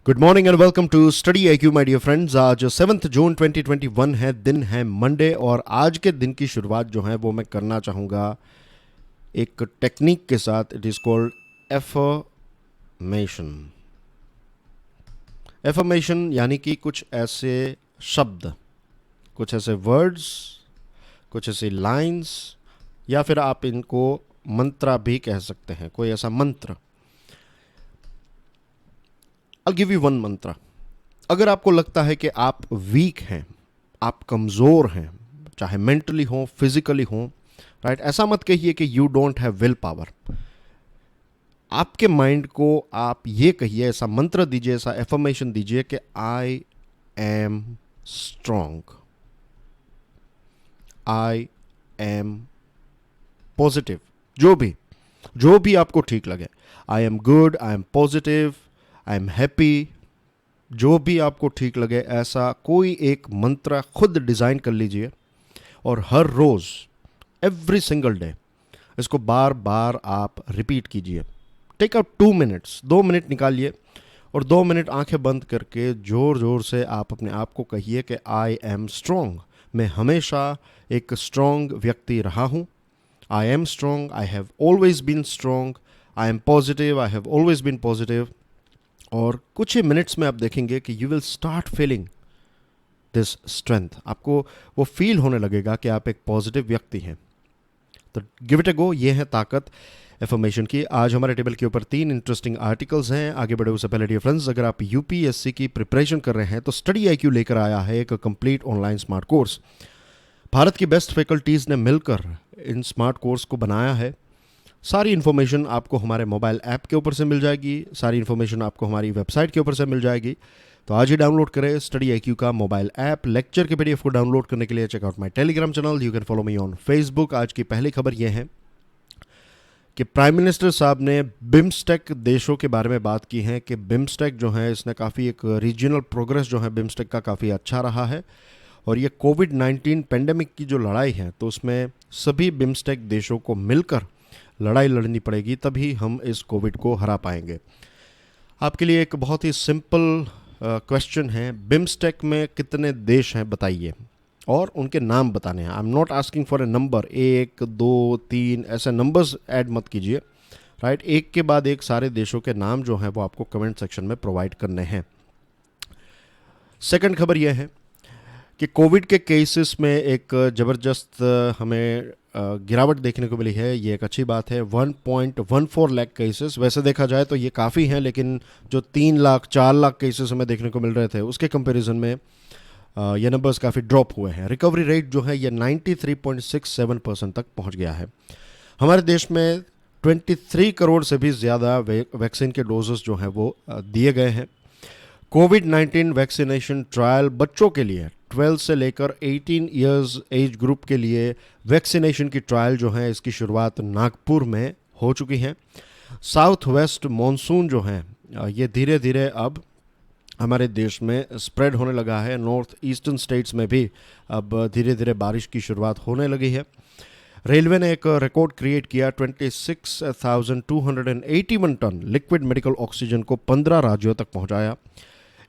Good morning and welcome to study IQ my dear friends. आज 7 जून 2021 है, दिन है मंडे। और आज के दिन की शुरुआत जो है वो मैं करना चाहूँगा एक टेक्निक के साथ। It is called affirmation. Affirmation यानी कि कुछ ऐसे शब्द, कुछ ऐसे वर्ड्स, कुछ ऐसी लाइंस, या फिर आप इनको मंत्रा भी कह सकते हैं, कोई ऐसा मंत्र। I'll give you one मंत्र। अगर आपको लगता है कि आप वीक हैं, आप कमज़ोर हैं, चाहे मेंटली हो फिजिकली हो, राइट, ऐसा मत कहिए कि you don't have will power. आपके माइंड को आप ये कहिए, ऐसा मंत्र दीजिए, ऐसा एफर्मेशन दीजिए कि आई am strong, I am positive. जो भी आपको ठीक लगे, I am good, I am positive, I am happy, जो भी आपको ठीक लगे, ऐसा कोई एक मंत्र खुद डिज़ाइन कर लीजिए और हर रोज़, एवरी सिंगल डे, इसको बार बार आप रिपीट कीजिए। टेक आउट 2 मिनट्स, 2 मिनट निकालिए और 2 मिनट आंखें बंद करके ज़ोर ज़ोर से आप अपने आप को कहिए कि आई एम स्ट्रॉन्ग। मैं हमेशा एक स्ट्रॉन्ग व्यक्ति रहा हूँ। I am strong, I have always been strong, I am positive, I have always been positive. और कुछ ही मिनट्स में आप देखेंगे कि you will start feeling this strength. आपको वो फील होने लगेगा कि आप एक पॉजिटिव व्यक्ति हैं। तो गिव इट अ गो। ये है ताकत एफर्मेशन की। आज हमारे टेबल के ऊपर 3 इंटरेस्टिंग आर्टिकल्स हैं। आगे बढ़े उससे पहले डियर फ्रेंड्स, अगर आप यूपीएससी की प्रिपरेशन कर रहे हैं तो स्टडी आईक्यू लेकर आया है एक complete online smart course. Bharat की बेस्ट फैकल्टीज़ ने मिलकर इन स्मार्ट कोर्स को बनाया है। सारी इन्फॉर्मेशन आपको हमारे मोबाइल ऐप के ऊपर से मिल जाएगी, सारी इन्फॉर्मेशन आपको हमारी वेबसाइट के ऊपर से मिल जाएगी। तो आज ही डाउनलोड करें स्टडी आईक्यू का मोबाइल ऐप। लेक्चर के पीडीएफ को डाउनलोड करने के लिए check out my Telegram channel, you can follow me on Facebook. आज की पहली खबर यह है कि प्राइम मिनिस्टर साहब ने बिम्स्टेक देशों के बारे में बात की है कि बिम्स्टेक जो है, इसने काफ़ी एक रीजनल प्रोग्रेस जो है बिम्स्टेक का काफ़ी अच्छा रहा है। और ये कोविड-19 पेंडेमिक की जो लड़ाई है, तो उसमें सभी बिम्स्टेक देशों को मिलकर लड़ाई लड़नी पड़ेगी, तभी हम इस कोविड को हरा पाएंगे। आपके लिए एक बहुत ही सिंपल क्वेश्चन है, बिम्स्टेक में कितने देश हैं बताइए, और उनके नाम बताने हैं। I am not asking for a number, 1 2 3 ऐसे नंबर्स ऐड मत कीजिए, राइट। एक के बाद एक सारे देशों के नाम जो हैं वो आपको कमेंट सेक्शन में प्रोवाइड करने हैं। सेकंड खबर यह है कि कोविड के केसेस में एक ज़बरदस्त हमें गिरावट देखने को मिली है। ये एक अच्छी बात है। 1.14 लाख केसेस, वैसे देखा जाए तो ये काफ़ी हैं, लेकिन जो 3 लाख 4 लाख केसेस हमें देखने को मिल रहे थे उसके कंपैरिजन में ये नंबर्स काफ़ी ड्रॉप हुए हैं। रिकवरी रेट जो है ये 93.67% तक पहुंच गया है। हमारे देश में 23 करोड़ से भी ज़्यादा वैक्सीन के डोजेस जो हैं वो दिए गए हैं। कोविड-19 वैक्सीनेशन ट्रायल बच्चों के लिए 12 से लेकर 18 इयर्स एज ग्रुप के लिए वैक्सीनेशन की ट्रायल जो है, इसकी शुरुआत नागपुर में हो चुकी है। साउथ वेस्ट मॉनसून जो है ये धीरे धीरे अब हमारे देश में स्प्रेड होने लगा है। नॉर्थ ईस्टर्न स्टेट्स में भी अब धीरे धीरे बारिश की शुरुआत होने लगी है। रेलवे ने एक रिकॉर्ड क्रिएट किया, 26,281 टन लिक्विड मेडिकल ऑक्सीजन को 15 राज्यों तक पहुंचाया।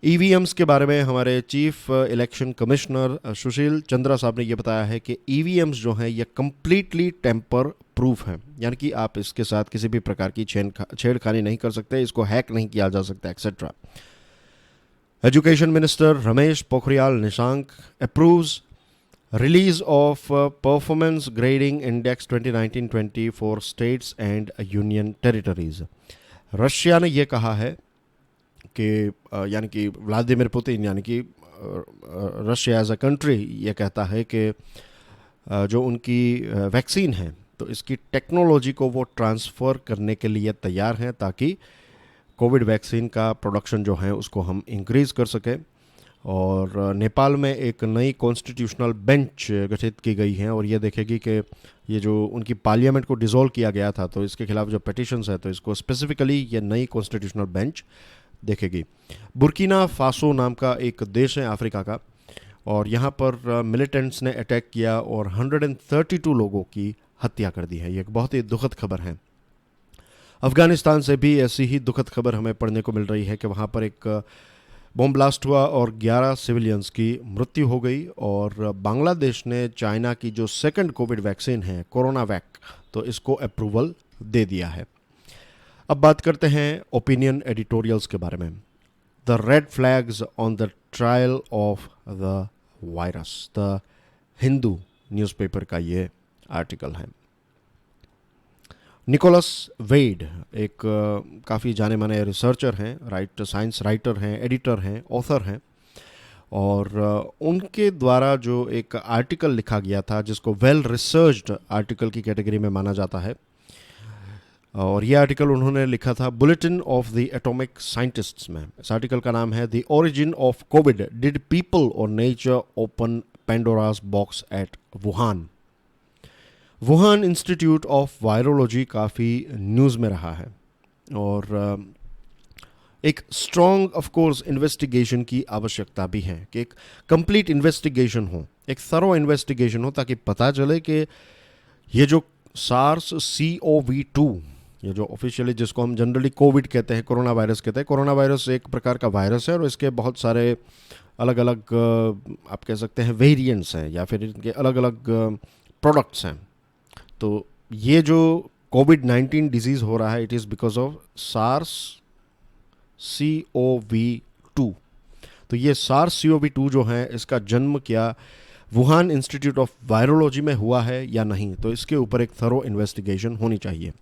ईवीएम्स के बारे में हमारे chief election commissioner Sushil Chandra साहब ने ये बताया है कि ईवीएम्स जो हैं ये कम्प्लीटली टेम्पर प्रूफ हैं, यानी कि आप इसके साथ किसी भी प्रकार की छेड़खानी नहीं कर सकते, इसको हैक नहीं किया जा सकता, etcetera. Education minister Ramesh Pokhriyal Nishank approves release of performance grading index 2019-20 for states and union territories. Russia ने यह कहा है कि यानी कि व्लादिमीर पुतिन, यानी कि रशिया एज अ कंट्री ये कहता है कि जो उनकी वैक्सीन है तो इसकी टेक्नोलॉजी को वो ट्रांसफ़र करने के लिए तैयार हैं, ताकि कोविड वैक्सीन का प्रोडक्शन जो है उसको हम इंक्रीज़ कर सकें। और नेपाल में एक नई कॉन्स्टिट्यूशनल बेंच गठित की गई है और ये देखेगी कि ये जो उनकी पार्लियामेंट को डिसॉल्व किया गया था तो इसके खिलाफ जो पिटिशंस है तो इसको स्पेसिफिकली ये नई कॉन्स्टिट्यूशनल बेंच देखेगी। बुर्किना फासो नाम का एक देश है अफ्रीका का, और यहाँ पर मिलिटेंट्स ने अटैक किया और 132 लोगों की हत्या कर दी है। ये एक बहुत ही दुखद खबर है। अफ़गानिस्तान से भी ऐसी ही दुखद खबर हमें पढ़ने को मिल रही है कि वहाँ पर एक बॉम्ब ब्लास्ट हुआ और 11 सिविलियंस की मृत्यु हो गई। और बांग्लादेश ने चाइना की जो सेकंड कोविड वैक्सीन है कोरोना वैक, तो इसको अप्रूवल दे दिया है। अब बात करते हैं ओपिनियन एडिटोरियल्स के बारे में। The red flags on the trial of the virus, the Hindu newspaper का ये आर्टिकल है। निकोलस वेड एक काफ़ी जाने माने रिसर्चर हैं, साइंस राइटर हैं, एडिटर हैं, ऑथर हैं, और उनके द्वारा जो एक आर्टिकल लिखा गया था जिसको वेल रिसर्च्ड आर्टिकल की कैटेगरी में माना जाता है, और ये आर्टिकल उन्होंने लिखा था Bulletin of the Atomic Scientists में। इस आर्टिकल का नाम है the origin of Covid, did people or nature open Pandora's box at Wuhan. Wuhan Institute of Virology काफ़ी न्यूज़ में रहा है, और एक स्ट्रॉन्ग ऑफ कोर्स इन्वेस्टिगेशन की आवश्यकता भी है कि एक कंप्लीट इन्वेस्टिगेशन हो, एक थरो इन्वेस्टिगेशन हो, ताकि पता चले कि ये जो सार्स CoV-2, ये जो ऑफिशियली जिसको हम जनरली कोविड कहते हैं, कोरोना वायरस कहते हैं, कोरोना वायरस एक प्रकार का वायरस है और इसके बहुत सारे अलग अलग आप कह सकते हैं वेरिएंट्स हैं या फिर इनके अलग अलग प्रोडक्ट्स हैं। तो ये जो कोविड-19 डिजीज़ हो रहा है, it is because of SARS CoV-2। तो ये सार्स CoV-2 जो है, इसका जन्म क्या वुहान इंस्टीट्यूट ऑफ वायरोलॉजी में हुआ है या नहीं, तो इसके ऊपर एक थरो इन्वेस्टिगेशन होनी चाहिए।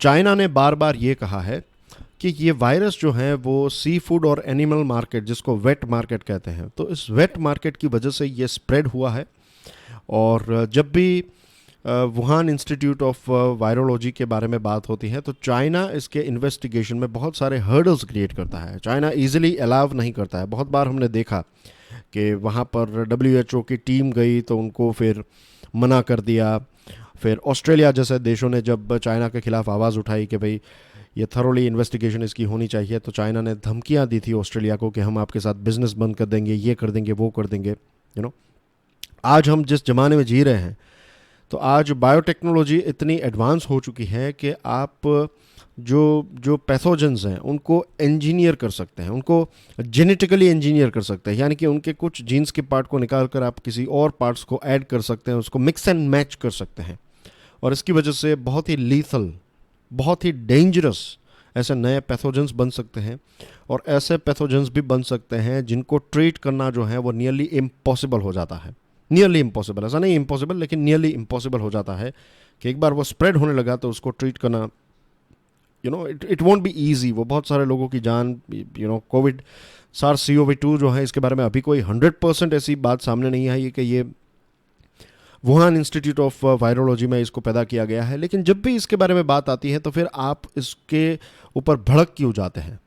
चाइना ने बार बार ये कहा है कि ये वायरस जो है वो सी फूड और एनिमल मार्केट, जिसको वेट मार्केट कहते हैं, तो इस वेट मार्केट की वजह से ये स्प्रेड हुआ है। और जब भी वुहान इंस्टीट्यूट ऑफ वायरोलॉजी के बारे में बात होती है तो चाइना इसके इन्वेस्टिगेशन में बहुत सारे हर्डल्स क्रिएट करता है। चाइना इजीली अलाउ नहीं करता है। बहुत बार हमने देखा कि वहाँ पर WHO की टीम गई तो उनको फिर मना कर दिया। फिर ऑस्ट्रेलिया जैसे देशों ने जब चाइना के खिलाफ आवाज़ उठाई कि भाई ये थरोली इन्वेस्टिगेशन इसकी होनी चाहिए, तो चाइना ने धमकियाँ दी थी ऑस्ट्रेलिया को कि हम आपके साथ बिजनेस बंद कर देंगे, ये कर देंगे, वो कर देंगे। आज हम जिस ज़माने में जी रहे हैं, तो आज बायोटेक्नोलॉजी इतनी एडवांस हो चुकी है कि आप जो पैथोजेंस हैं उनको इंजीनियर कर सकते हैं, उनको जेनेटिकली इंजीनियर कर सकते हैं, यानी कि उनके कुछ जीन्स के पार्ट को निकाल कर आप किसी और पार्ट्स को ऐड कर सकते हैं, उसको मिक्स एंड मैच कर सकते हैं। और इसकी वजह से बहुत ही लीथल, बहुत ही डेंजरस ऐसे नए पैथोजेंस बन सकते हैं। और ऐसे पैथोजेंस भी बन सकते हैं जिनको ट्रीट करना जो है वो नियरली इम्पॉसिबल हो जाता है। नियरली इम्पॉसिबल, ऐसा नहीं इम्पॉसिबल, लेकिन नियरली इम्पॉसिबल हो जाता है कि एक बार वो स्प्रेड होने लगा तो उसको ट्रीट करना इट वोंट बी ईजी। वो बहुत सारे लोगों की जान, कोविड सार्स CoV-2 जो है, इसके बारे में अभी कोई 100% ऐसी बात सामने नहीं आई कि ये वुहान इंस्टीट्यूट ऑफ वायरोलॉजी में इसको पैदा किया गया है। लेकिन जब भी इसके बारे में बात आती है तो फिर आप इसके ऊपर भड़क क्यों जाते हैं?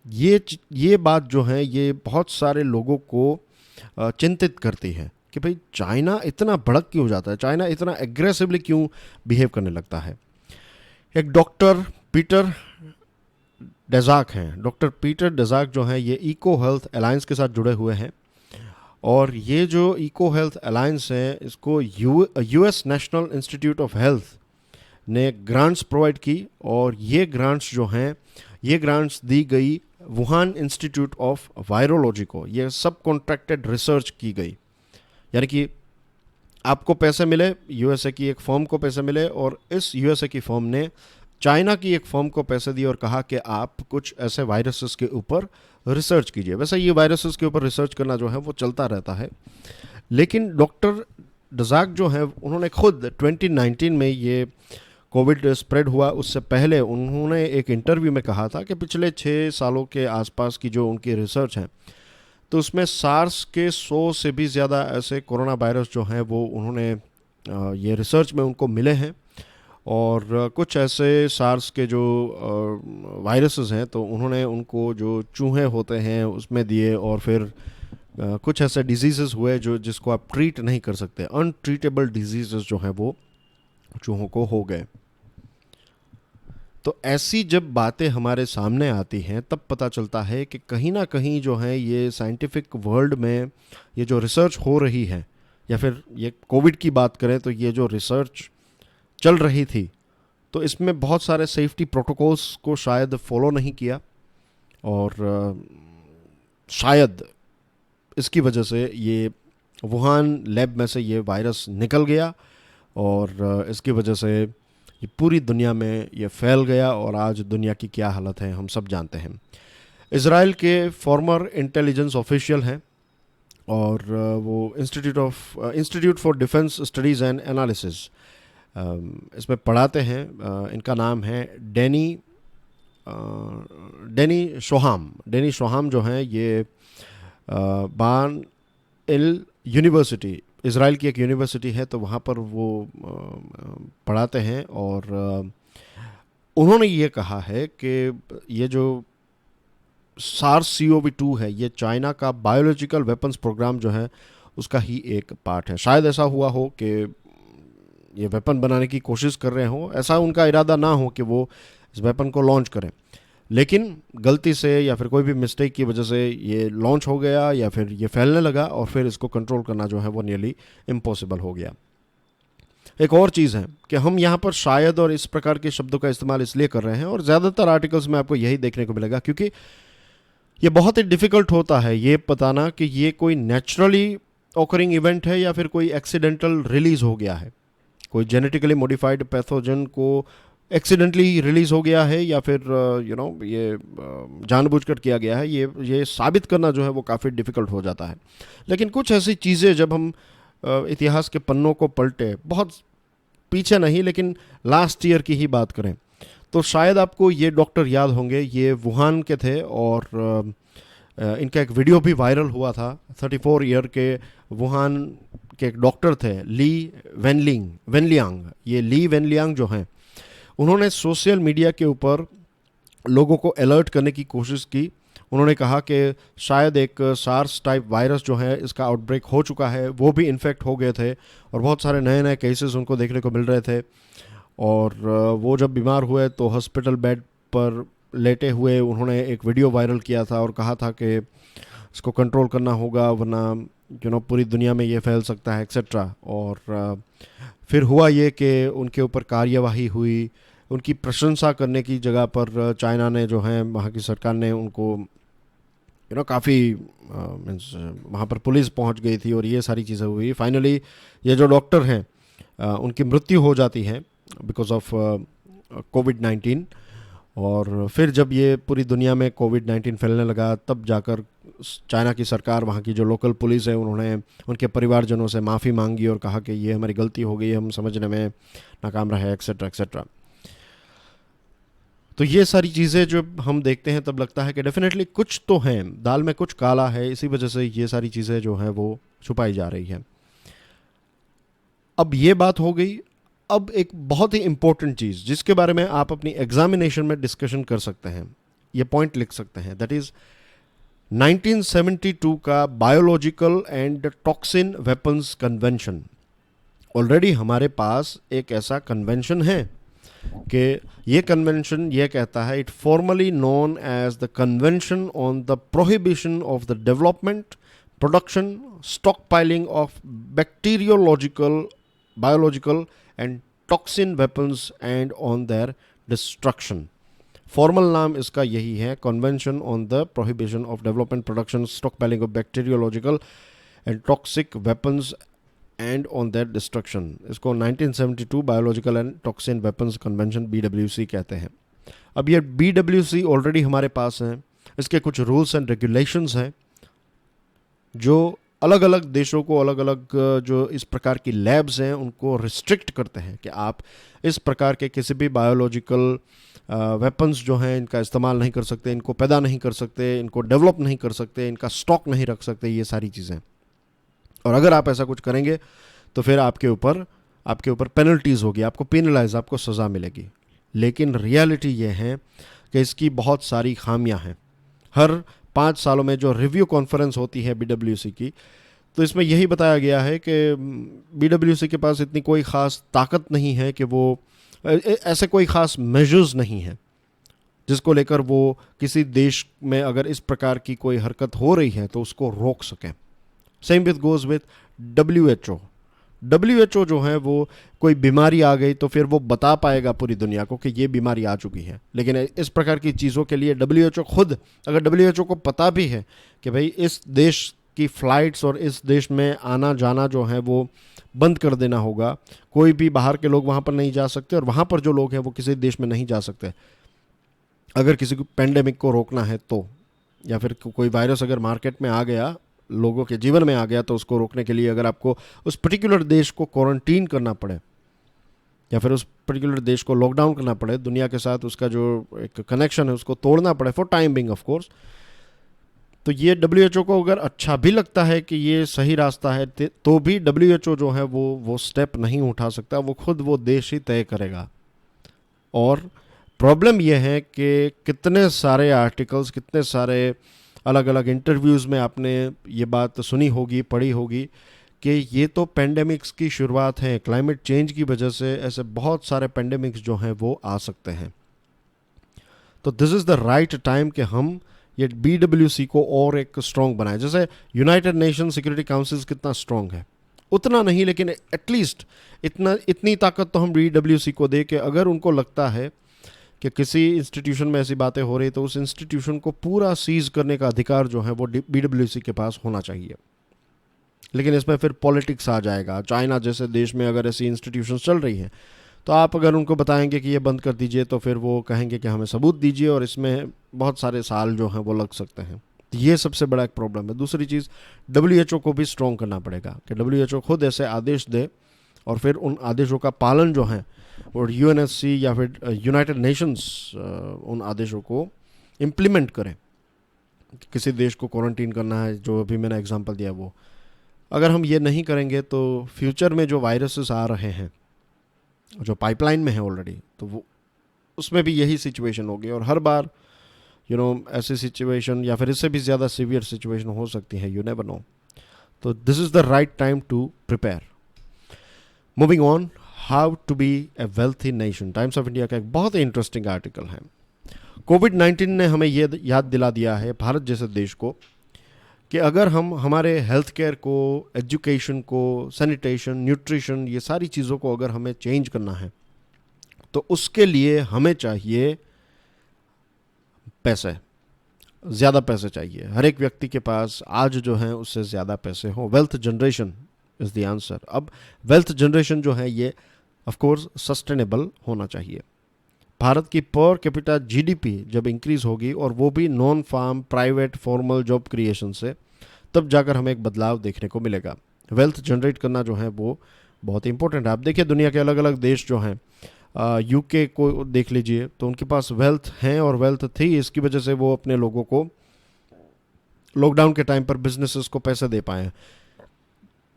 ये बात जो है ये बहुत सारे लोगों को चिंतित करती है कि भाई चाइना इतना भड़क क्यों जाता है, चाइना इतना एग्रेसिवली क्यों बिहेव करने लगता है। एक डॉक्टर पीटर डेजाक हैं। डॉक्टर पीटर डेजाक जो हैं ये इको हेल्थ अलायंस के साथ जुड़े हुए हैं, और ये जो इको हेल्थ अलायंस है इसको US national institute of health ने ग्रांट्स प्रोवाइड की, और ये ग्रांट्स जो हैं ये ग्रांट्स दी गई वुहान इंस्टीट्यूट ऑफ वायरोलॉजी को। ये सब कॉन्ट्रैक्टेड रिसर्च की गई, यानी कि आपको पैसे मिले, USA की एक फर्म को पैसे मिले, और इस USA की फर्म ने चाइना की एक फर्म को पैसे दिए और कहा कि आप कुछ ऐसे वायरसेस के ऊपर रिसर्च कीजिए। वैसे ये वायरसेस के ऊपर रिसर्च करना जो है वो चलता रहता है, लेकिन डॉक्टर डजाक जो है उन्होंने खुद 2019 में ये कोविड स्प्रेड हुआ उससे पहले उन्होंने एक इंटरव्यू में कहा था कि पिछले 6 सालों के आसपास की जो उनकी रिसर्च है तो उसमें सार्स के 100 से भी ज़्यादा ऐसे कोरोना वायरस जो हैं वो उन्होंने ये रिसर्च में उनको मिले हैं। और कुछ ऐसे सार्स के जो वायरसेस हैं तो उन्होंने उनको जो चूहे होते हैं उसमें दिए, और फिर कुछ ऐसे डिजीज़ेस हुए जिसको आप ट्रीट नहीं कर सकते, अनट्रीटेबल डिजीज़ेस जो हैं वो चूहों को हो गए। तो ऐसी जब बातें हमारे सामने आती हैं तब पता चलता है कि कहीं ना कहीं जो है ये साइंटिफिक वर्ल्ड में ये जो रिसर्च हो रही है, या फिर ये कोविड की बात करें तो ये जो रिसर्च चल रही थी, तो तो इसमें बहुत सारे सेफ्टी प्रोटोकॉल्स को शायद फॉलो नहीं किया, और शायद इसकी वजह से ये वुहान लैब में से ये वायरस निकल गया, और इसकी वजह से ये पूरी दुनिया में ये फैल गया, और आज दुनिया की क्या हालत है हम सब जानते हैं। इज़राइल के फॉर्मर इंटेलिजेंस ऑफिशियल हैं, और वो institute for defence studies and analysis इसमें पढ़ाते हैं। इनका नाम है डेनी शोहाम जो हैं, ये बान इल यूनिवर्सिटी, इज़राइल की एक यूनिवर्सिटी है, तो वहाँ पर वो पढ़ाते हैं, और उन्होंने ये कहा है कि ये जो SARS-CoV-2 है, ये चाइना का बायोलॉजिकल वेपन्स प्रोग्राम जो है उसका ही एक पार्ट है। शायद ऐसा हुआ हो कि ये वेपन बनाने की कोशिश कर रहे हो, ऐसा उनका इरादा ना हो कि वो इस वेपन को लॉन्च करें, लेकिन गलती से या फिर कोई भी मिस्टेक की वजह से ये लॉन्च हो गया, या फिर ये फैलने लगा, और फिर इसको कंट्रोल करना जो है वो नियरली इम्पॉसिबल हो गया। एक और चीज़ है कि हम यहाँ पर शायद और इस प्रकार के शब्दों का इस्तेमाल इसलिए कर रहे हैं, और ज़्यादातर आर्टिकल्स में आपको यही देखने को मिलेगा, क्योंकि ये बहुत ही डिफ़िकल्ट होता है ये बताना कि ये कोई नेचुरली ऑकरिंग इवेंट है या फिर कोई एक्सीडेंटल रिलीज़ हो गया है, कोई जेनेटिकली मॉडिफाइड पैथोजन को एक्सीडेंटली रिलीज़ हो गया है, या फिर ये जानबूझकर किया गया है। ये साबित करना जो है वो काफ़ी डिफ़िकल्ट हो जाता है। लेकिन कुछ ऐसी चीज़ें जब हम इतिहास के पन्नों को पलटे, बहुत पीछे नहीं लेकिन लास्ट ईयर की ही बात करें, तो शायद आपको ये डॉक्टर याद होंगे। ये वुहान के थे, और इनका एक वीडियो भी वायरल हुआ था। 34 ईयर के वुहान के एक डॉक्टर थे, ली वेनलियांग। ये ली वेनलियांग जो हैं, उन्होंने सोशल मीडिया के ऊपर लोगों को अलर्ट करने की कोशिश की। उन्होंने कहा कि शायद एक सार्स टाइप वायरस जो है इसका आउटब्रेक हो चुका है, वो भी इन्फेक्ट हो गए थे, और बहुत सारे नए नए केसेस उनको देखने को मिल रहे थे। और वो जब बीमार हुए तो हॉस्पिटल बेड पर लेटे हुए उन्होंने एक वीडियो वायरल किया था, और कहा था कि इसको कंट्रोल करना होगा, वरना पूरी दुनिया में ये फैल सकता है, एक्सेट्रा। और फिर हुआ ये कि उनके ऊपर कार्यवाही हुई। उनकी प्रशंसा करने की जगह पर चाइना ने जो है, वहाँ की सरकार ने उनको काफ़ी मीन्स वहाँ पर पुलिस पहुँच गई थी, और ये सारी चीज़ें हुई। फाइनली ये जो डॉक्टर हैं उनकी मृत्यु हो जाती है बिकॉज ऑफ कोविड-19। और फिर जब ये पूरी दुनिया में कोविड-19 फैलने लगा, तब जाकर चाइना की सरकार, वहाँ की जो लोकल पुलिस है, उन्होंने उनके परिवारजनों से माफ़ी मांगी और कहा कि ये हमारी गलती हो गई, हम समझने में नाकाम रहे, एक्सेट्रा एक्सेट्रा। तो ये सारी चीज़ें जब हम देखते हैं तब लगता है कि डेफिनेटली कुछ तो हैं, दाल में कुछ काला है, इसी वजह से ये सारी चीज़ें जो हैं वो छुपाई जा रही हैं। अब ये बात हो गई। अब एक बहुत ही इंपॉर्टेंट चीज़ जिसके बारे में आप अपनी एग्जामिनेशन में डिस्कशन कर सकते हैं, ये पॉइंट लिख सकते हैं, दैट इज़ 1972 का biological and toxin weapons convention. Already हमारे पास एक ऐसा कन्वेंशन है कि ये कन्वेंशन ये कहता है, it formally known as the convention on the prohibition of the development, production, stockpiling of bacteriological, biological and toxin weapons and on their destruction. Formal नाम इसका यही है, convention on the prohibition of development, production, stockpiling of bacteriological and toxic weapons and on their destruction. इसको 1972 biological and toxin weapons convention BWC कहते हैं। अब ये BWC already हमारे पास हैं, इसके कुछ रूल्स एंड रेगुलेशंस हैं जो अलग अलग देशों को, अलग अलग जो इस प्रकार की लैब्स हैं उनको रिस्ट्रिक्ट करते हैं कि आप इस प्रकार के किसी भी बायोलॉजिकल वेपन्स जो हैं इनका इस्तेमाल नहीं कर सकते, इनको पैदा नहीं कर सकते, इनको डेवलप नहीं कर सकते, इनका स्टॉक नहीं रख सकते, ये सारी चीज़ें। और अगर आप ऐसा कुछ करेंगे तो फिर आपके ऊपर पेनल्टीज़ होगी, आपको पेनलाइज, आपको सज़ा मिलेगी। लेकिन रियलिटी ये है कि इसकी बहुत सारी खामियां हैं। हर 5 सालों में जो रिव्यू कॉन्फ्रेंस होती है BWC की, तो इसमें यही बताया गया है कि BWC के पास इतनी कोई ख़ास ताकत नहीं है कि वो ऐसे कोई ख़ास मेजर्स नहीं है जिसको लेकर वो किसी देश में अगर इस प्रकार की कोई हरकत हो रही है तो उसको रोक सकें। Same with goes with WHO। WHO जो है वो कोई बीमारी आ गई तो फिर वो बता पाएगा पूरी दुनिया को कि ये बीमारी आ चुकी है, लेकिन इस प्रकार की चीज़ों के लिए WHO खुद, अगर WHO को पता भी है कि भाई इस देश की फ़्लाइट्स और इस देश में आना जाना जो है वो बंद कर देना होगा, कोई भी बाहर के लोग वहाँ पर नहीं जा सकते और वहाँ पर जो लोग हैं वो किसी देश में नहीं जा सकते, अगर किसी को पेंडेमिक को रोकना है तो, या फिर कोई वायरस अगर मार्केट में आ गया, लोगों के जीवन में आ गया, तो उसको रोकने के लिए अगर आपको उस पर्टिकुलर देश को क्वारंटीन करना पड़े या फिर उस पर्टिकुलर देश को लॉकडाउन करना पड़े, दुनिया के साथ उसका जो एक कनेक्शन है उसको तोड़ना पड़े for time being of course, तो ये WHO को अगर अच्छा भी लगता है कि ये सही रास्ता है तो भी WHO जो है वो स्टेप नहीं उठा सकता, वो खुद वो देश ही तय करेगा। और प्रॉब्लम ये है कि कितने सारे आर्टिकल्स, कितने सारे अलग अलग इंटरव्यूज़ में आपने ये बात सुनी होगी, पढ़ी होगी कि ये तो पेंडेमिक्स की शुरुआत है, क्लाइमेट चेंज की वजह से ऐसे बहुत सारे पेंडेमिक्स जो हैं वो आ सकते हैं। तो this is the right time कि हम ये BWC को और एक स्ट्रॉन्ग बनाए। जैसे यूनाइटेड नेशन सिक्योरिटी काउंसिल कितना स्ट्रॉन्ग है, उतना नहीं, लेकिन एटलीस्ट इतनी ताकत तो हम BWC को दे कि अगर उनको लगता है कि किसी इंस्टीट्यूशन में ऐसी बातें हो रही तो उस इंस्टीट्यूशन को पूरा सीज करने का अधिकार जो है वो BWC के पास होना चाहिए। लेकिन इसमें फिर पॉलिटिक्स आ जाएगा। चाइना जैसे देश में अगर ऐसी इंस्टीट्यूशन चल रही हैं तो आप अगर उनको बताएंगे कि ये बंद कर दीजिए तो फिर वो कहेंगे कि हमें सबूत दीजिए, और इसमें बहुत सारे साल जो हैं वो लग सकते हैं। तो ये सबसे बड़ा एक प्रॉब्लम है। दूसरी चीज़, WHO को भी स्ट्रॉन्ग करना पड़ेगा कि WHO खुद ऐसे आदेश दे और फिर उन आदेशों का पालन जो है और UNSC या फिर यूनाइटेड नेशंस उन आदेशों को इम्प्लीमेंट करें। किसी देश को क्वारंटीन करना है, जो अभी मैंने एग्जांपल दिया, वो अगर हम ये नहीं करेंगे तो फ्यूचर में जो वायरसेस आ रहे हैं, जो पाइपलाइन में है ऑलरेडी, तो वो उसमें भी यही सिचुएशन होगी और हर बार ऐसी सिचुएशन या फिर इससे भी ज़्यादा सीवियर सिचुएशन हो सकती है, यू नेवर नो। तो this is the right time to prepare. Moving on, how to be a wealthy nation, times of India का एक बहुत ही इंटरेस्टिंग आर्टिकल है। कोविड-19 ने हमें ये याद दिला दिया है, भारत जैसे देश को, कि अगर हम हमारे हेल्थ केयर को, एजुकेशन को, सैनिटेशन, न्यूट्रिशन, ये सारी चीज़ों को अगर हमें चेंज करना है तो उसके लिए हमें चाहिए पैसे, ज़्यादा पैसे चाहिए। हर एक व्यक्ति के पास आज जो है उससे ज़्यादा पैसे हों। Wealth generation is the answer. अब वेल्थ जनरेशन जो है ये ऑफ कोर्स सस्टेनेबल होना चाहिए। भारत की पर कैपिटा GDP जब इंक्रीज़ होगी, और वो भी non farm private formal job creation से, तब जाकर हमें एक बदलाव देखने को मिलेगा। वेल्थ जनरेट करना जो है वो बहुत इंपॉर्टेंट है। आप देखिए दुनिया के अलग अलग देश जो हैं, UK को देख लीजिए, तो उनके पास वेल्थ हैं और वेल्थ थी, इसकी वजह से वो अपने लोगों को लॉकडाउन के टाइम पर बिजनेसेस को पैसे दे पाए।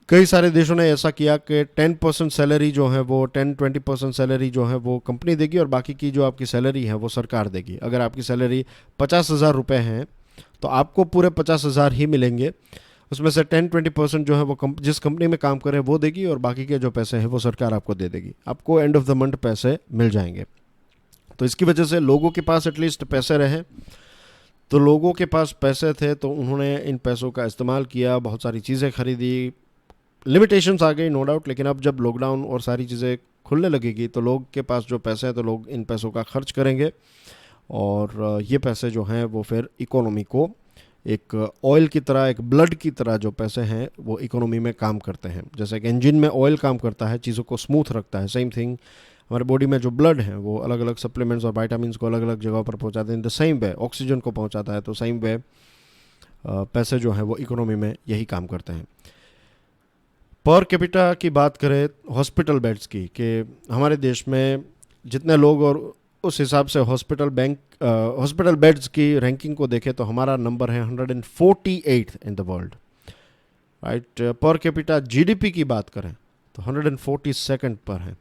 कई सारे देशों ने ऐसा किया कि 10% सैलरी जो है वो 10-20% सैलरी जो है वो कंपनी देगी और बाकी की जो आपकी सैलरी है वो सरकार देगी। अगर आपकी सैलरी 50,000 रुपये है तो आपको पूरे 50,000 ही मिलेंगे, उसमें से 10-20% जो है वो जिस कंपनी में काम करे वो देगी और बाकी के जो पैसे हैं वो सरकार आपको दे देगी। आपको एंड ऑफ द मंथ पैसे मिल जाएंगे। तो इसकी वजह से लोगों के पास एटलीस्ट पैसे रहे। तो लोगों के पास पैसे थे तो उन्होंने इन पैसों का इस्तेमाल किया, बहुत सारी चीज़ें खरीदी। लिमिटेशंस आ गई नो डाउट, लेकिन अब जब लॉकडाउन और सारी चीज़ें खुलने लगेगी तो लोग के पास जो पैसे हैं तो लोग इन पैसों का खर्च करेंगे, और ये पैसे जो हैं वो फिर इकोनॉमी को एक ऑयल की तरह, एक ब्लड की तरह जो पैसे हैं वो इकोनॉमी में काम करते हैं। जैसे एक इंजन में ऑयल काम करता है, चीज़ों को स्मूथ रखता है, सेम थिंग हमारे बॉडी में जो ब्लड है वो अलग अलग सप्लीमेंट्स और वाइटामिन को अलग अलग जगहों पर पहुंचाते हैं। In the same way oxygen को पहुंचाता है, तो सेम वे पैसे जो हैं वो इकोनॉमी में यही काम करते हैं। पर कैपिटा की बात करें हॉस्पिटल बेड्स की, कि हमारे देश में जितने लोग और उस हिसाब से हॉस्पिटल बेड्स की रैंकिंग को देखें तो हमारा नंबर है 148 in the world, right. Per capita GDP की बात करें तो 142nd पर है।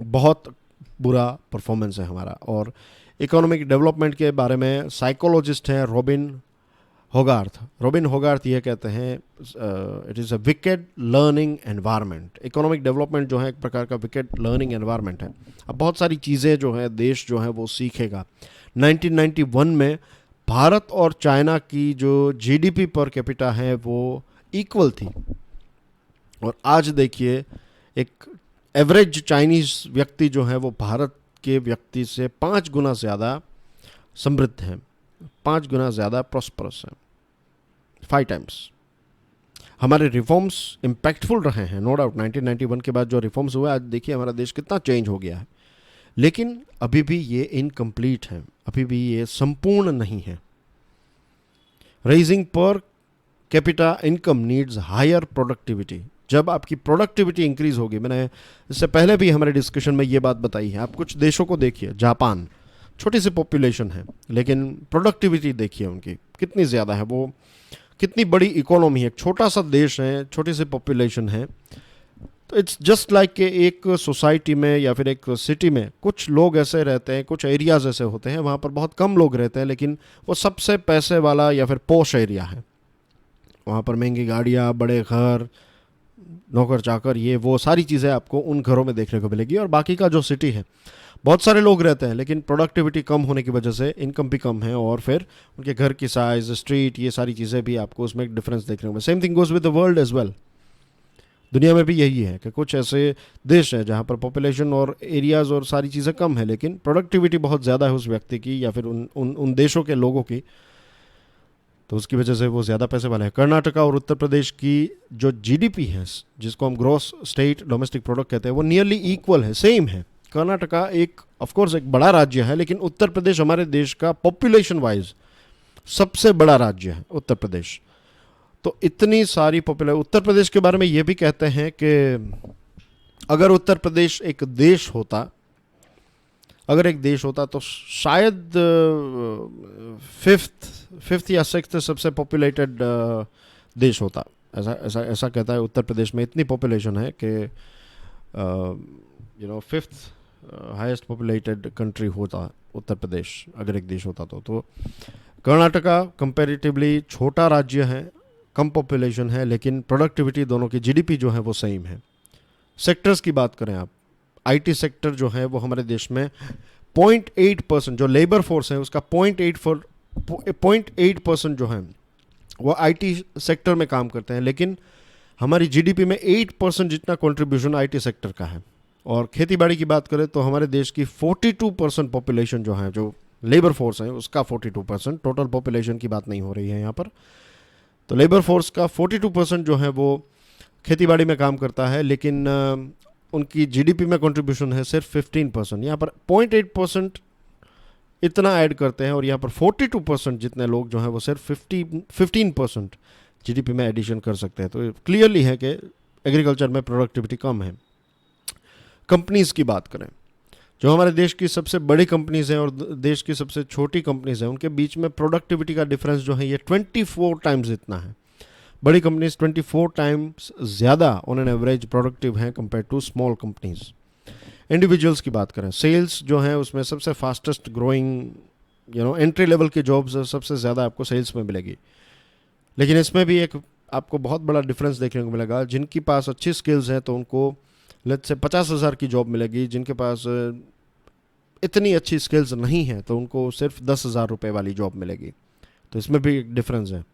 बहुत बुरा परफॉर्मेंस है हमारा। और इकोनॉमिक डेवलपमेंट के बारे में साइकोलॉजिस्ट हैं रॉबिन होगार्थ ये कहते हैं, it is a wicked learning environment. Economic development जो है एक प्रकार का विकेड लर्निंग एनवायरनमेंट है। अब बहुत सारी चीज़ें जो है देश जो है वो सीखेगा। 1991 में भारत और चाइना की जो GDP पर कैपिटा है वो इक्वल थी, और आज देखिए एक एवरेज चाइनीज व्यक्ति जो है वो भारत के व्यक्ति से 5 गुना ज़्यादा समृद्ध है, 5 गुना ज़्यादा प्रॉस्परस है, 5 टाइम्स। हमारे रिफॉर्म्स इम्पैक्टफुल रहे हैं, नो डाउट। 1991 के बाद जो रिफॉर्म्स हुए, आज देखिए हमारा देश कितना चेंज हो गया है, लेकिन अभी भी ये इनकम्प्लीट है, अभी भी ये संपूर्ण नहीं है। Raising per capita income needs higher productivity. जब आपकी प्रोडक्टिविटी इंक्रीज होगी, मैंने इससे पहले भी हमारे डिस्कशन में ये बात बताई है। आप कुछ देशों को देखिए, जापान, छोटी सी पॉपुलेशन है लेकिन प्रोडक्टिविटी देखिए उनकी कितनी ज़्यादा है, वो कितनी बड़ी इकोनॉमी है, एक छोटा सा देश है, छोटी सी पॉपुलेशन है। तो इट्स जस्ट लाइक कि एक सोसाइटी में या फिर एक सिटी में कुछ लोग ऐसे रहते हैं, कुछ एरियाज ऐसे होते हैं वहाँ पर बहुत कम लोग रहते हैं, लेकिन वो सबसे पैसे वाला या फिर पॉश एरिया है। वहाँ पर महंगी गाड़ियाँ, बड़े घर, नौकर चाकर, ये वो सारी चीज़ें आपको उन घरों में देखने को मिलेगी। और बाकी का जो सिटी है, बहुत सारे लोग रहते हैं लेकिन प्रोडक्टिविटी कम होने की वजह से इनकम भी कम है, और फिर उनके घर की साइज, स्ट्रीट, ये सारी चीज़ें भी आपको उसमें एक डिफरेंस देखने को मिले। Same thing goes with the world as well. दुनिया में भी यही है कि कुछ ऐसे देश हैं जहाँ पर पॉपुलेशन और एरियाज़ और सारी चीज़ें कम है लेकिन प्रोडक्टिविटी बहुत ज़्यादा है उस व्यक्ति की या फिर उन देशों के लोगों की, तो उसकी वजह से वो ज़्यादा पैसे वाले हैं। कर्नाटका और उत्तर प्रदेश की जो जीडीपी है, जिसको हम ग्रॉस स्टेट डोमेस्टिक प्रोडक्ट कहते हैं, वो नियरली इक्वल है, सेम है। कर्नाटका एक ऑफकोर्स एक बड़ा राज्य है, लेकिन उत्तर प्रदेश हमारे देश का पॉपुलेशन वाइज सबसे बड़ा राज्य है उत्तर प्रदेश। तो इतनी सारी उत्तर प्रदेश के बारे में ये भी कहते हैं कि अगर उत्तर प्रदेश एक देश होता, अगर एक देश होता तो शायद फिफ्थ या सिक्स्थ सबसे पॉपुलेटेड देश होता। ऐसा ऐसा ऐसा कहता है। उत्तर प्रदेश में इतनी पॉपुलेशन है कि फिफ्थ हाईएस्ट पॉपुलेटेड कंट्री होता उत्तर प्रदेश, अगर एक देश होता तो कर्नाटका कंपैरेटिवली छोटा राज्य है, कम पॉपुलेशन है, लेकिन प्रोडक्टिविटी दोनों की, जीडीपी जो है वो सेम है। सेक्टर्स की बात करें आप, आईटी सेक्टर जो है वो हमारे देश में 0.8%, जो लेबर फोर्स है उसका 0.8% जो है वो आईटी सेक्टर में काम करते हैं, लेकिन हमारी जीडीपी में 8% जितना कंट्रीब्यूशन आईटी सेक्टर का है। और खेतीबाड़ी की बात करें तो हमारे देश की 42% पॉपुलेशन जो है, जो लेबर फोर्स है उसका 42%, टोटल पॉपुलेशन की बात नहीं हो रही है यहाँ पर, तो लेबर फोर्स का 42% जो है वो खेतीबाड़ी में काम करता है, लेकिन उनकी जीडीपी में कंट्रीब्यूशन है सिर्फ 15%। यहाँ पर 0.8% इतना ऐड करते हैं और यहाँ पर 42% जितने लोग जो हैं वो सिर्फ 15% जीडीपी में एडिशन कर सकते हैं। तो क्लियरली है कि एग्रीकल्चर में प्रोडक्टिविटी कम है। कंपनीज़ की बात करें, जो हमारे देश की सबसे बड़ी कंपनीज़ हैं और देश की सबसे छोटी कंपनीज़ हैं, उनके बीच में प्रोडक्टिविटी का डिफरेंस जो है ये 24 टाइम्स इतना है। बड़ी कंपनीज 24 टाइम्स ज़्यादा ऑन एन एवरेज प्रोडक्टिव हैं compare to small companies. Individuals की बात करें, सेल्स जो है उसमें सबसे फास्टेस्ट ग्रोइंग एंट्री लेवल की जॉब्स सबसे ज़्यादा आपको सेल्स में मिलेगी, लेकिन इसमें भी एक आपको बहुत बड़ा डिफरेंस देखने को मिलेगा। जिनके पास अच्छी स्किल्स हैं तो उनको लेट्स से 50,000 की जॉब मिलेगी, जिनके पास इतनी अच्छी स्किल्स नहीं है तो उनको सिर्फ 10,000 रुपये वाली जॉब मिलेगी। तो इसमें भी एक डिफरेंस है।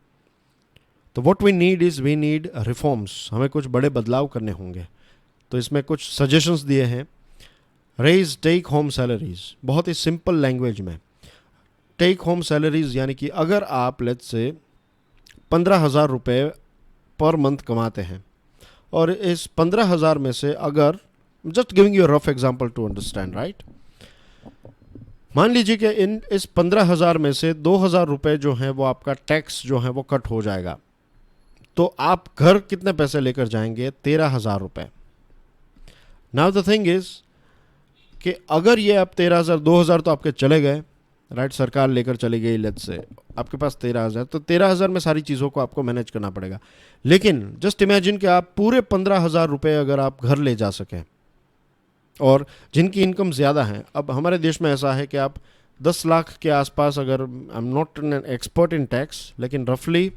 तो what we need is we need reforms, हमें कुछ बड़े बदलाव करने होंगे। तो इसमें कुछ सजेशंस दिए हैं। रेज टेक होम सैलरीज, बहुत ही सिंपल लैंग्वेज में, टेक होम सैलरीज यानी कि अगर आप लेट्स से 15,000 रुपये पर मंथ कमाते हैं और इस 15,000 में से अगर, just giving you a rough example to understand right, मान लीजिए कि इस 15,000 में से 2,000 रुपये जो हैं वो आपका टैक्स जो है वो कट हो जाएगा, तो आप घर कितने पैसे लेकर जाएंगे? 13,000 रुपये। नाउ द थिंग इज कि अगर ये आप 13,000, 2,000 तो आपके चले गए राइट, सरकार लेकर चली गई, लेट्स से आपके पास 13,000, तो 13,000 में सारी चीज़ों को आपको मैनेज करना पड़ेगा। लेकिन जस्ट इमेजिन कि आप पूरे 15,000 रुपये अगर आप घर ले जा सकें, और जिनकी इनकम ज़्यादा है, अब हमारे देश में ऐसा है कि आप 10 लाख के आसपास, अगर I am not an expert in tax, लेकिन रफली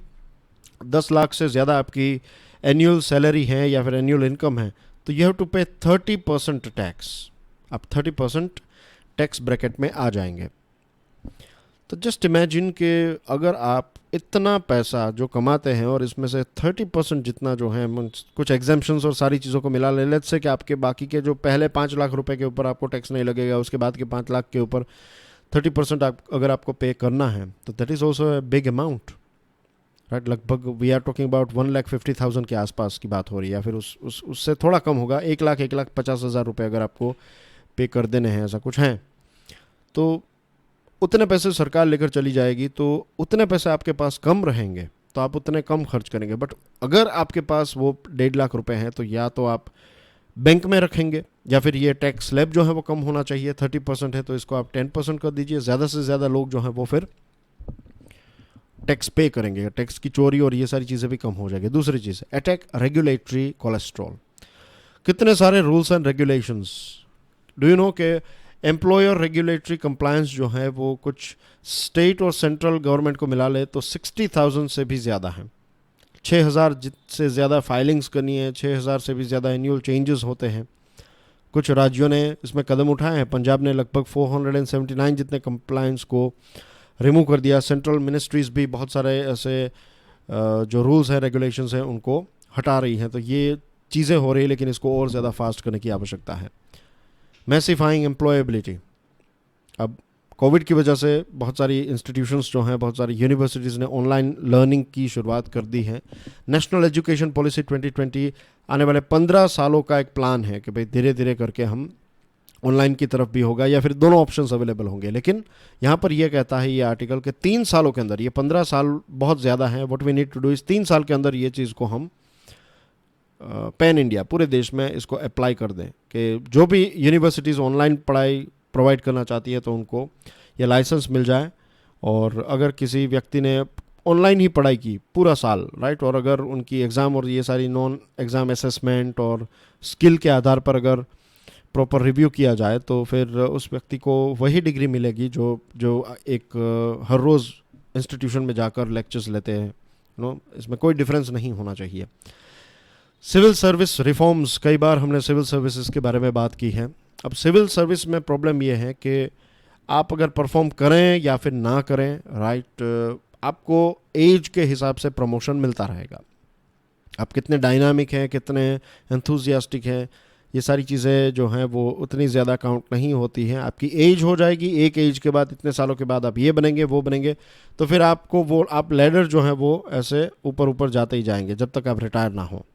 10 लाख से ज़्यादा आपकी एनुअल सैलरी है या फिर एनुअल इनकम है, तो यू हैव टू पे 30% टैक्स। आप 30% टैक्स ब्रैकेट में आ जाएंगे। तो जस्ट इमेजिन कि अगर आप इतना पैसा जो कमाते हैं और इसमें से 30% जितना जो है कुछ एग्जाम्पशंस और सारी चीज़ों को मिला ले लेट्स से कि आपके बाकी के जो पहले 5 लाख रुपए के ऊपर आपको टैक्स नहीं लगेगा, उसके बाद के 5 लाख के ऊपर 30% आप अगर आपको पे करना है तो that is also a big amount, right. लगभग वी आर टॉकिंग अबाउट 1,50,000 के आसपास की बात हो रही है, या फिर उससे थोड़ा कम होगा, 1,50,000 रुपये अगर आपको पे कर देने हैं, ऐसा कुछ है। तो उतने पैसे सरकार लेकर चली जाएगी, तो उतने पैसे आपके पास कम रहेंगे तो आप उतने कम खर्च करेंगे। बट अगर आपके पास वो 1.5 लाख रुपए हैं तो या तो आप बैंक में रखेंगे, या फिर ये टैक्स स्लैब जो है वो कम होना चाहिए, 30% है तो इसको आप 10% कर दीजिए। ज़्यादा से ज़्यादा लोग जो हैं वो फिर टैक्स पे करेंगे, टैक्स की चोरी और ये सारी चीज़ें भी कम हो जाएगी। दूसरी चीज़, अटैक रेगुलेटरी कोलेस्ट्रॉल। कितने सारे rules and regulations, do you know के एम्प्लॉयर रेगुलेटरी कंप्लायंस जो है वो कुछ स्टेट और सेंट्रल गवर्नमेंट को मिला ले तो 60,000 से भी ज़्यादा है। 6,000 से ज़्यादा फाइलिंग्स करनी है, 6,000 से भी ज़्यादा एनुअल चेंजेस होते हैं। कुछ राज्यों ने इसमें कदम उठाए हैं। पंजाब ने लगभग 479 जितने कंप्लायंस को रिमूव कर दिया। सेंट्रल मिनिस्ट्रीज़ भी बहुत सारे ऐसे जो रूल्स हैं, रेगुलेशंस हैं, उनको हटा रही हैं। तो ये चीज़ें हो रही है, लेकिन इसको और ज़्यादा फास्ट करने की आवश्यकता है। मैसिफाइंग एम्प्लॉयबिलिटी। अब कोविड की वजह से बहुत सारी इंस्टीट्यूशंस जो हैं, बहुत सारी यूनिवर्सिटीज़ ने ऑनलाइन लर्निंग की शुरुआत कर दी है। नेशनल एजुकेशन पॉलिसी 2020 आने वाले 15 सालों का एक प्लान है कि भाई धीरे धीरे करके हम ऑनलाइन की तरफ भी होगा, या फिर दोनों ऑप्शंस अवेलेबल होंगे। लेकिन यहाँ पर यह कहता है ये आर्टिकल कि 3 सालों के अंदर, ये 15 साल बहुत ज़्यादा है, what we need to do इस 3 साल के अंदर ये चीज़ को हम पैन इंडिया पूरे देश में इसको अप्लाई कर दें कि जो भी यूनिवर्सिटीज़ ऑनलाइन पढ़ाई प्रोवाइड करना चाहती है तो उनको ये लाइसेंस मिल जाए। और अगर किसी व्यक्ति ने ऑनलाइन ही पढ़ाई की पूरा साल, राइट, और अगर उनकी एग्ज़ाम और ये सारी नॉन एग्ज़ाम असेसमेंट और स्किल के आधार पर अगर प्रॉपर रिव्यू किया जाए तो फिर उस व्यक्ति को वही डिग्री मिलेगी जो एक हर रोज़ इंस्टीट्यूशन में जाकर लेक्चर्स लेते हैं। इसमें कोई डिफरेंस नहीं होना चाहिए। सिविल सर्विस रिफॉर्म्स, कई बार हमने सिविल सर्विसेज के बारे में बात की है। अब सिविल सर्विस में प्रॉब्लम यह है कि आप अगर परफॉर्म करें या फिर ना करें, राइट, आपको एज के हिसाब से प्रमोशन मिलता रहेगा। आप कितने डायनामिक हैं, कितने एंथुजियास्टिक हैं, ये सारी चीज़ें जो हैं वो उतनी ज़्यादा काउंट नहीं होती हैं। आपकी एज हो जाएगी, एक एज के बाद, इतने सालों के बाद आप ये बनेंगे वो बनेंगे, तो फिर आपको वो आप लैडर जो है वो ऐसे ऊपर ऊपर जाते ही जाएंगे जब तक आप रिटायर ना हो।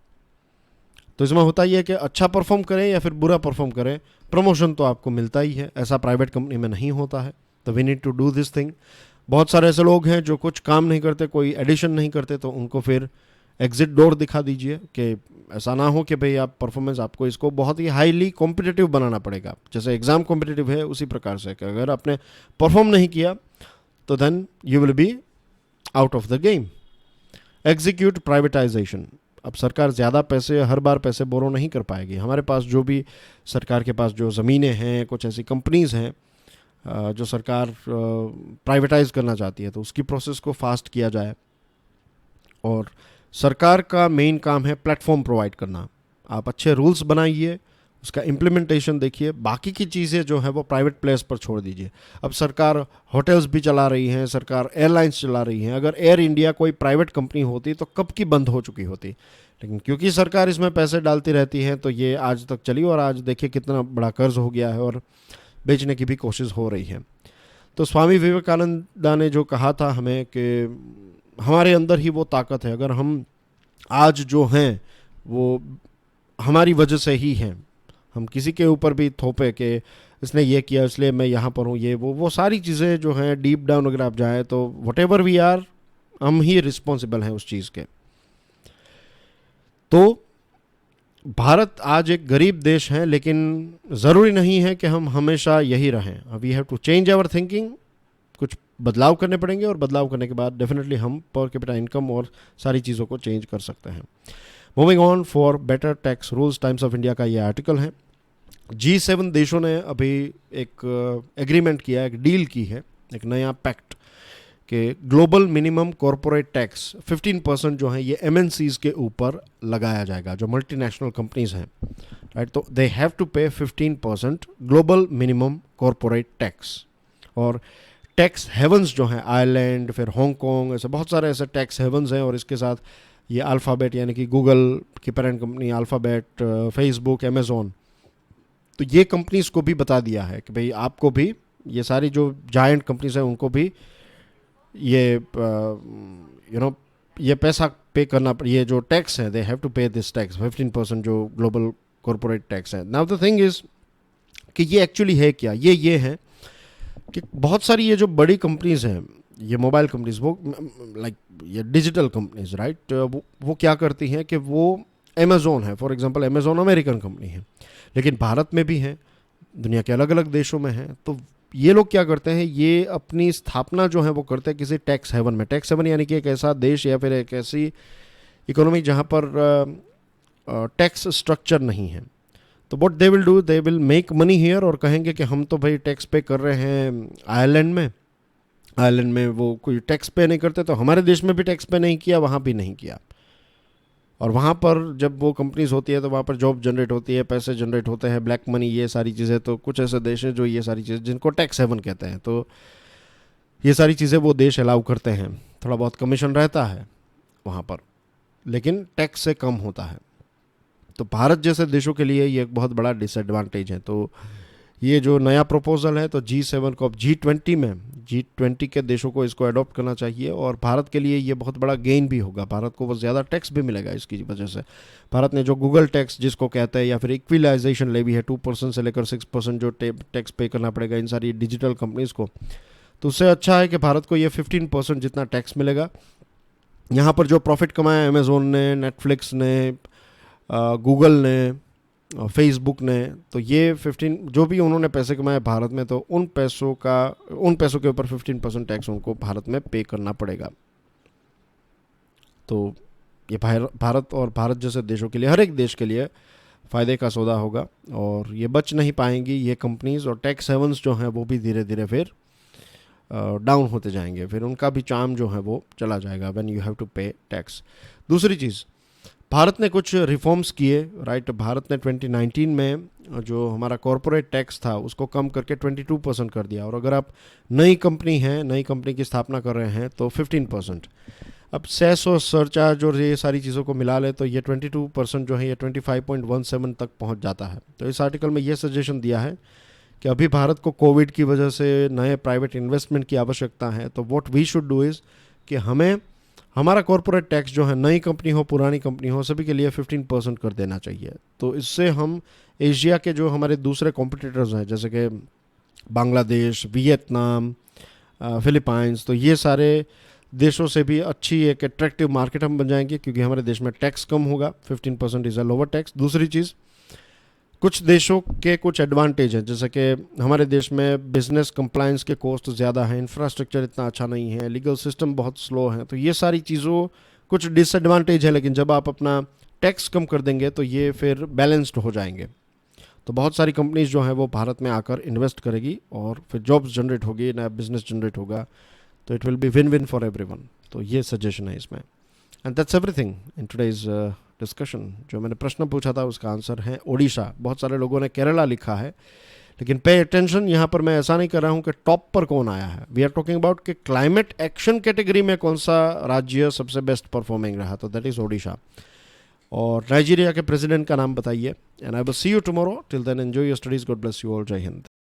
तो इसमें होता ही है कि अच्छा परफॉर्म करें या फिर बुरा परफॉर्म करें, प्रमोशन तो आपको मिलता ही है। ऐसा प्राइवेट कंपनी में नहीं होता है। तो we need to do this thing. बहुत सारे ऐसे लोग हैं जो कुछ काम नहीं करते, कोई एडिशन नहीं करते, तो उनको फिर एग्जिट डोर दिखा दीजिए कि ऐसा ना हो कि भाई आप परफॉर्मेंस, आपको इसको बहुत ही हाईली कॉम्पिटिटिव बनाना पड़ेगा। जैसे एग्ज़ाम कॉम्पिटिटिव है उसी प्रकार से कि अगर आपने परफॉर्म नहीं किया तो then you will be out of the game. Execute privatization. अब सरकार ज़्यादा पैसे, हर बार पैसे बोरो नहीं कर पाएगी। हमारे पास जो भी सरकार के पास जो ज़मीनें हैं, कुछ ऐसी कंपनीज़ हैं जो सरकार प्राइवेटाइज करना चाहती है, तो उसकी प्रोसेस को फास्ट किया जाए। और सरकार का मेन काम है प्लेटफॉर्म प्रोवाइड करना। आप अच्छे रूल्स बनाइए, उसका इम्प्लीमेंटेशन देखिए, बाकी की चीज़ें जो है वो प्राइवेट प्लेयर्स पर छोड़ दीजिए। अब सरकार होटल्स भी चला रही हैं, सरकार एयरलाइंस चला रही हैं। अगर एयर इंडिया कोई प्राइवेट कंपनी होती तो कब की बंद हो चुकी होती, लेकिन क्योंकि सरकार इसमें पैसे डालती रहती है तो ये आज तक चली, और आज देखिए कितना बड़ा कर्ज हो गया है और बेचने की भी कोशिश हो रही है। तो स्वामी विवेकानंद ने जो कहा था हमें कि हमारे अंदर ही वो ताकत है, अगर हम आज जो हैं वो हमारी वजह से ही हैं। हम किसी के ऊपर भी थोपे कि इसने ये किया इसलिए मैं यहाँ पर हूँ, ये वो सारी चीज़ें जो हैं डीप डाउन अगर आप जाएँ तो व्हाटएवर वी आर, हम ही रिस्पॉन्सिबल हैं उस चीज़ के। तो भारत आज एक गरीब देश है, लेकिन ज़रूरी नहीं है कि हम हमेशा यही रहें। We have to change our thinking. कुछ बदलाव करने पड़ेंगे और बदलाव करने के बाद डेफिनेटली हम पर कैपिटा इनकम और सारी चीज़ों को चेंज कर सकते हैं। Moving on, for better tax rules, times of India का ये आर्टिकल है। G7 देशों ने अभी एक एग्रीमेंट किया है, एक डील की है, एक नया पैक्ट कि ग्लोबल मिनिमम कॉरपोरेट टैक्स 15% जो है ये MNCs के ऊपर लगाया जाएगा, जो मल्टीनेशनल कंपनीज हैं, राइट। तो दे हैव टू पे 15% ग्लोबल मिनिमम कॉरपोरेट टैक्स। और टैक्स हेवन्स जो हैं, आयरलैंड, फिर हांगकांग, ऐसे बहुत सारे ऐसे टैक्स हेवन्स हैं। और इसके साथ ये अल्फ़ाबेट यानी कि गूगल की parent company alphabet, Facebook, Amazon, तो ये कंपनीज को भी बता दिया है कि भाई आपको भी, ये सारी जो जायंट कंपनीज हैं उनको भी ये ये पैसा पे करना, ये जो टैक्स है, दे हैव टू पे दिस टैक्स 15% जो ग्लोबल कॉरपोरेट टैक्स है। नाउ द थिंग इज़ कि ये एक्चुअली है क्या, ये है कि बहुत सारी ये जो बड़ी कंपनीज हैं, ये मोबाइल कंपनीज, वो लाइक ये डिजिटल कंपनीज, राइट, वो क्या करती हैं कि वो अमेज़ॉन है for example, Amazon American company है लेकिन भारत में भी है, दुनिया के अलग अलग देशों में है। तो ये लोग क्या करते हैं, ये अपनी स्थापना जो है वो करते हैं किसी टैक्स हेवन में। टैक्स हेवन यानी कि एक ऐसा देश या फिर एक ऐसी इकोनॉमी जहाँ पर टैक्स स्ट्रक्चर नहीं है। तो what they will do, they will make money here और कहेंगे कि हम तो भाई टैक्स पे कर रहे हैं आयरलैंड में, आयरलैंड में वो कोई टैक्स पे नहीं करते, तो हमारे देश में भी टैक्स पे नहीं किया, वहाँ भी नहीं किया। और वहाँ पर जब वो कंपनीज होती है तो वहाँ पर जॉब जनरेट होती है, पैसे जनरेट होते हैं, ब्लैक मनी, ये सारी चीज़ें। तो कुछ ऐसे देश हैं जो ये सारी चीज़ें, जिनको टैक्स हेवन कहते हैं, तो ये सारी चीज़ें वो देश अलाउ करते हैं। थोड़ा बहुत कमीशन रहता है वहाँ पर, लेकिन टैक्स से कम होता है। तो भारत जैसे देशों के लिए ये एक बहुत बड़ा डिसएडवांटेज है। तो ये जो नया प्रपोजल है, तो G7 को, अब G20 में, G20 के देशों को इसको अडॉप्ट करना चाहिए और भारत के लिए ये बहुत बड़ा गेन भी होगा। भारत को वो ज़्यादा टैक्स भी मिलेगा इसकी वजह से। भारत ने जो गूगल टैक्स जिसको कहते हैं, या फिर इक्विलाइजेशन लेवी है, 2% से लेकर 6% जो टैक्स पे करना पड़ेगा इन सारी डिजिटल कंपनीज़ को, तो उससे अच्छा है कि भारत को ये 15% जितना टैक्स मिलेगा। यहाँ पर जो प्रॉफिट कमाया अमेज़ॉन ने, नेटफ्लिक्स ने, गूगल ने, फेसबुक ने, तो ये 15 जो भी उन्होंने पैसे कमाए भारत में, तो उन पैसों के ऊपर 15% टैक्स उनको भारत में पे करना पड़ेगा। तो ये भारत और भारत जैसे देशों के लिए, हर एक देश के लिए फ़ायदे का सौदा होगा और ये बच नहीं पाएंगी ये कंपनीज। और टैक्स हेवन्स जो हैं वो भी धीरे धीरे फिर डाउन होते जाएंगे, फिर उनका भी चार्म जो है वो चला जाएगा व्हेन यू हैव टू पे टैक्स। दूसरी चीज़, भारत ने कुछ रिफॉर्म्स किए, राइट। भारत ने 2019 में जो हमारा कॉरपोरेट टैक्स था उसको कम करके 22% कर दिया। और अगर आप नई कंपनी हैं, नई कंपनी की स्थापना कर रहे हैं, तो 15%। अब सेस और सरचार्ज और ये सारी चीज़ों को मिला ले तो ये 22% जो है ये 25.17 तक पहुंच जाता है। तो इस आर्टिकल में ये सजेशन दिया है कि अभी भारत को कोविड की वजह से नए प्राइवेट इन्वेस्टमेंट की आवश्यकता है। तो what we should do is कि हमें हमारा कॉरपोरेट टैक्स जो है, नई कंपनी हो पुरानी कंपनी हो, सभी के लिए 15% कर देना चाहिए। तो इससे हम एशिया के जो हमारे दूसरे कॉम्पिटिटर्स हैं, जैसे कि बांग्लादेश, वियतनाम, फिलीपाइंस, तो ये सारे देशों से भी अच्छी एक अट्रैक्टिव मार्केट हम बन जाएंगे, क्योंकि हमारे देश में टैक्स कम होगा। 15% इज़ अ लोअर टैक्स। दूसरी चीज़, कुछ देशों के कुछ एडवांटेज हैं, जैसे कि हमारे देश में बिजनेस कंप्लायंस के कॉस्ट ज़्यादा हैं, इंफ्रास्ट्रक्चर इतना अच्छा नहीं है, लीगल सिस्टम बहुत स्लो है। तो ये सारी चीज़ों कुछ डिसएडवांटेज है, लेकिन जब आप अपना टैक्स कम कर देंगे तो ये फिर बैलेंस्ड हो जाएंगे। तो बहुत सारी कंपनीज जो हैं वो भारत में आकर इन्वेस्ट करेगी और फिर जॉब्स जनरेट होगी, नया बिजनेस जनरेट होगा। तो it will be win win for everyone. तो ये सजेशन है इसमें। And that's everything in today's discussion. जो मैंने प्रश्न पूछा था उसका आंसर है ओडिशा। बहुत सारे लोगों ने केरला लिखा है, लेकिन पे अटेंशन, यहाँ पर मैं ऐसा नहीं कर रहा हूँ कि टॉप पर कौन आया है। वी आर टॉकिंग अबाउट कि क्लाइमेट एक्शन कैटेगरी में कौन सा राज्य सबसे बेस्ट परफॉर्मिंग रहा, तो दैट इज़ ओडिशा। और नाइजीरिया के प्रेसिडेंट का नाम बताइए। And I will see you tomorrow. Till then enjoy your studies. God bless you all. जय हिंद।